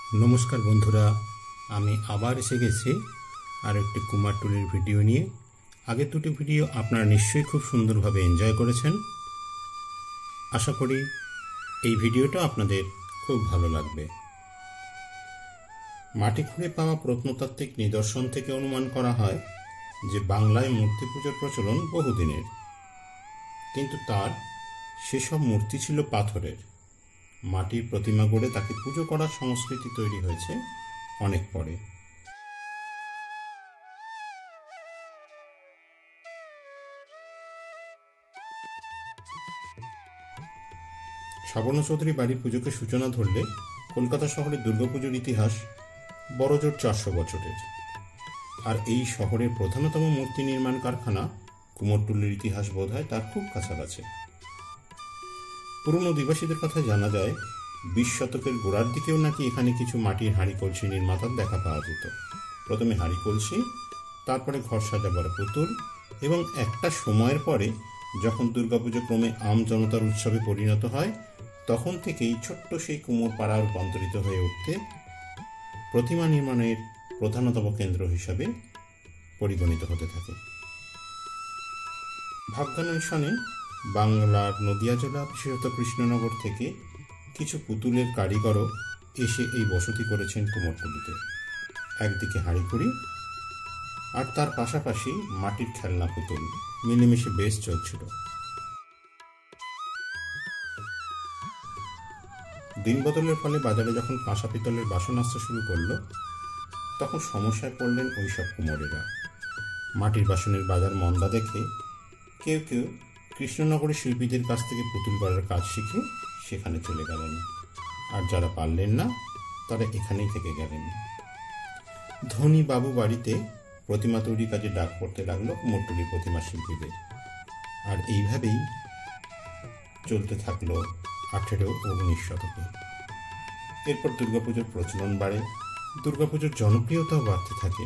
नमस्कार बंधुरा आमी आबार एसे गेছি আরেকটি কুমারটুলির ভিডিও নিয়ে। আগের দুটি ভিডিও আপনারা নিশ্চয়ই খুব সুন্দরভাবে এনজয় করেছেন। আশা করি এই ভিডিওটা আপনাদের খুব ভালো লাগবে। মাটি খুঁড়ে পাওয়া প্রত্নতাত্ত্বিক নিদর্শন থেকে অনুমান করা হয় যে বাংলায় মূর্তি পূজার প্রচলন বহুদিনের, কিন্তু তার সেসব মূর্তি ছিল পাথরের। মাটির প্রতিমা গড়ে তাকে পুজো করার সংস্কৃতি তৈরি হয়েছে অনেক পরে। শ্রাবণ চৌধুরী বাড়ির পুজোকে সূচনা ধরলে কলকাতা শহরের দুর্গাপুজোর ইতিহাস বড়জোর 400 বছরের। আর এই শহরের প্রধানতম মূর্তি নির্মাণ কারখানা কুমোরটুলির ইতিহাস বোধ হয় তার খুব কাছাকাছি। পুরনো অধিবাসীদের কথা জানা যায় 20 শতকের গোড়ার দিকেও নাকি এখানে কিছু মাটির হাঁড়ি কলসি নির্মাতার দেখা পাওয়া যেত। প্রথমে হাঁড়ি কলসি, তারপরে ঘর সাজাবার পুতুল, এবং একটা সময়ের পরে যখন দুর্গাপুজো ক্রমে আম জনতার উৎসবে পরিণত হয় তখন থেকেই ছোট্ট সেই কুমোর পাড়া রূপান্তরিত হয়ে উঠতে প্রতিমা নির্মাণের প্রধানতম কেন্দ্র হিসাবে পরিগণিত হতে থাকে। ভাগ্যান্বেষণে বাংলার নদিয়া জেলা বিশেষত কৃষ্ণনগর থেকে কিছু পুতুলের কারিগরও এসে এই বসতি করেছেন কুমোরটুলিতে। একদিকে হাঁড়িকুড়ি আর তার পাশাপাশি মাটির খেলনা পুতুল মিলেমিশে বেশ চলছিল। দিন বদলের ফলে বাজারে যখন কাঁসা পিতলের বাসন আসতে শুরু করলো তখন সমস্যায় পড়লেন ওইসব কুমোরেরা। মাটির বাসনের বাজার মন্দা দেখে কেউ কেউ কৃষ্ণনগরের শিল্পীদের কাছ থেকে পুতুল গড়ার কাজ শিখে সেখানে চলে গেলেন, আর যারা পারলেন না তারা এখানেই থেকে গেলেন। ধনী বাবু বাড়িতে প্রতিমা তৈরি কাজে ডাক পড়তে লাগলো কুমোরটুলির প্রতিমা শিল্পীদের। আর এইভাবেই চলতে থাকলো 18 ও 19 শতকে। এরপর দুর্গাপুজোর প্রচলন বাড়ে, দুর্গাপুজোর জনপ্রিয়তাও বাড়তে থাকে।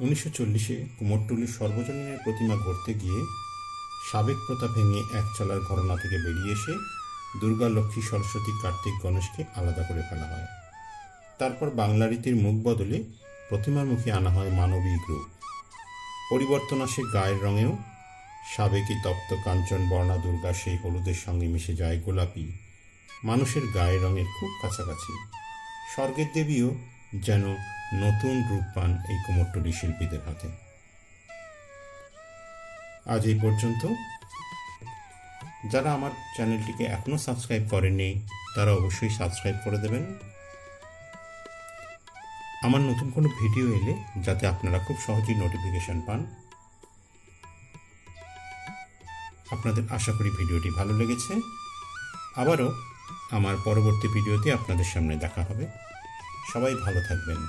উনিশশো 1940-এ কুমোরটুলির সর্বজনীনের প্রতিমা গড়তে গিয়ে সাবেক প্রথা ভেঙে এক চালার ঘরানা থেকে বেরিয়ে এসে দুর্গা, লক্ষ্মী, সরস্বতী, কার্তিক, গণেশকে আলাদা করে ফেলা হয়। তারপর বাংলা রীতির মুখ বদলে প্রতিমার মুখে আনা হয় মানবিক রূপ। পরিবর্তন আসে গায়ের রঙেও। সাবেকি তপ্ত কাঞ্চন বর্ণা দুর্গা সেই হলুদের সঙ্গে মিশে যায় গোলাপি, মানুষের গায়ের রঙের খুব কাছাকাছি। স্বর্গের দেবীও যেন নতুন রূপ পান এই কুমোরটুলি শিল্পীদের হাতে। আজ এই পর্যন্ত। যারা আমার চ্যানেলটিকে এখনো সাবস্ক্রাইব করেননি তারা অবশ্যই সাবস্ক্রাইব করে দেবেন, আমার নতুন কোনো ভিডিও এলে যাতে আপনারা খুব সহজেই নোটিফিকেশন পান। আপনাদের আশা করি ভিডিওটি ভালো লেগেছে। আবারও আমার পরবর্তী ভিডিওতে আপনাদের সামনে দেখা হবে। সবাই ভালো থাকবেন।